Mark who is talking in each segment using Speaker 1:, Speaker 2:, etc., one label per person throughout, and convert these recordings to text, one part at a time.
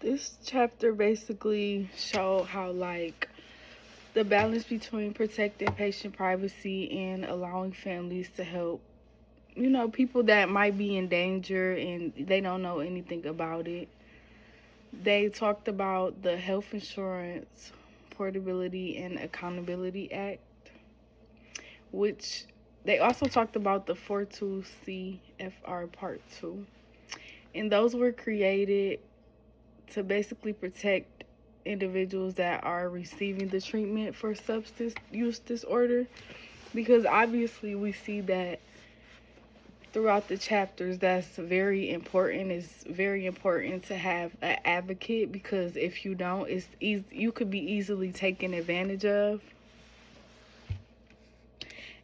Speaker 1: This chapter basically showed how the balance between protecting patient privacy and allowing families to help, people that might be in danger and they don't know anything about it. They talked about the Health Insurance Portability and Accountability Act, which they also talked about the 42 CFR Part 2. And those were created to basically protect individuals that are receiving the treatment for substance use disorder, because obviously we see that throughout the chapters. That's very important. It's very important to have an advocate, because if you don't, it's easy, you could be easily taken advantage of.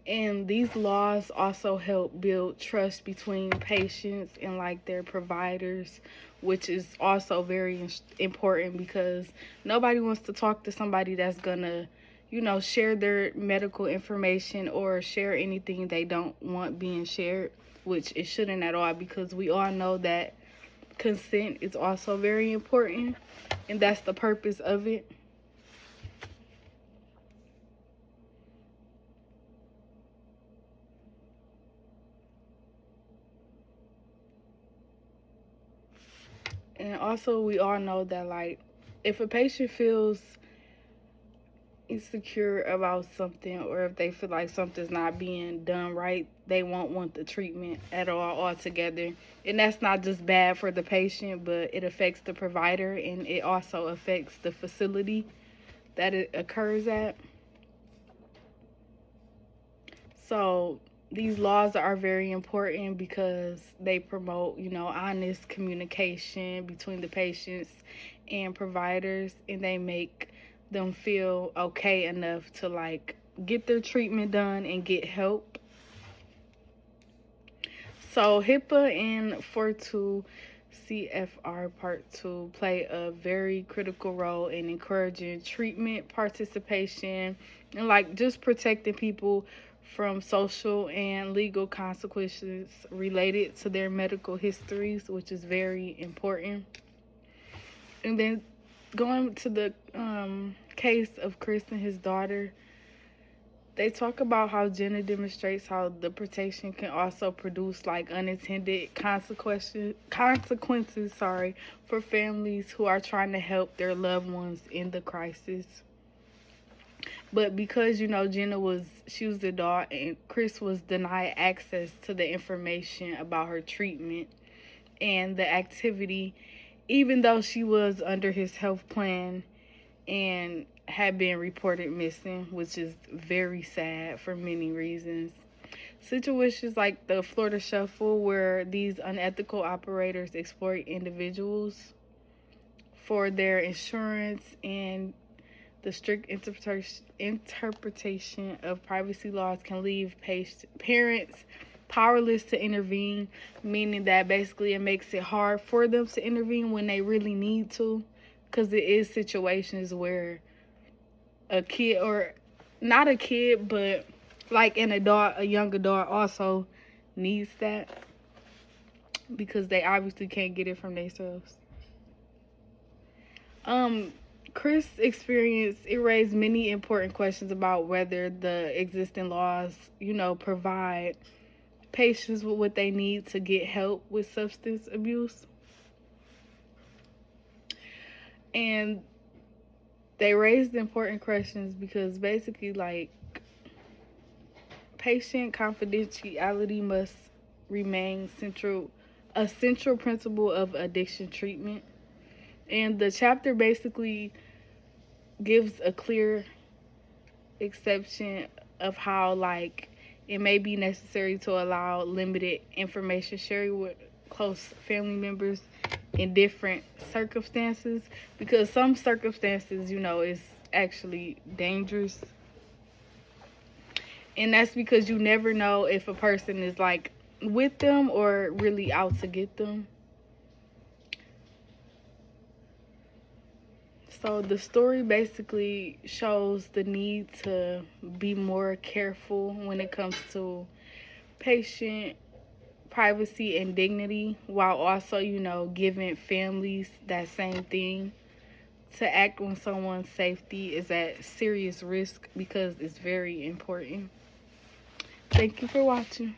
Speaker 1: And these laws also help build trust between patients and their providers, which is also very important, because nobody wants to talk to somebody that's gonna, share their medical information or share anything they don't want being shared, which it shouldn't at all, because we all know that consent is also very important, and that's the purpose of it. And also, we all know that, if a patient feels insecure about something, or if they feel like something's not being done right, they won't want the treatment at all altogether. And that's not just bad for the patient, but it affects the provider, and it also affects the facility that it occurs at. So these laws are very important because they promote, honest communication between the patients and providers, and they make them feel okay enough to get their treatment done and get help. So HIPAA and 42 CFR Part 2 play a very critical role in encouraging treatment participation and just protecting people from social and legal consequences related to their medical histories, which is very important. And then going to the case of Chris and his daughter, they talk about how Jenna demonstrates how the protection can also produce unintended consequences, for families who are trying to help their loved ones in the crisis. But because Jenna was the adult and Chris was denied access to the information about her treatment and the activity, even though she was under his health plan and had been reported missing, which is very sad for many reasons. Situations like the Florida Shuffle, where these unethical operators exploit individuals for their insurance, and the strict interpretation of privacy laws can leave parents powerless to intervene, meaning that basically it makes it hard for them to intervene when they really need to, because it is situations where a kid, or not a kid, but an adult, a young adult also needs that, because they obviously can't get it from themselves. Chris' experience, it raised many important questions about whether the existing laws, provide patients with what they need to get help with substance abuse. And they raised important questions because basically, patient confidentiality must remain a central principle of addiction treatment. And the chapter basically gives a clear exception of how it may be necessary to allow limited information sharing with close family members in different circumstances, because some circumstances, is actually dangerous. And that's because you never know if a person is with them or really out to get them. So the story basically shows the need to be more careful when it comes to patient privacy and dignity, while also, you know, giving families that same thing. To act when someone's safety is at serious risk because it's very important. Thank you for watching.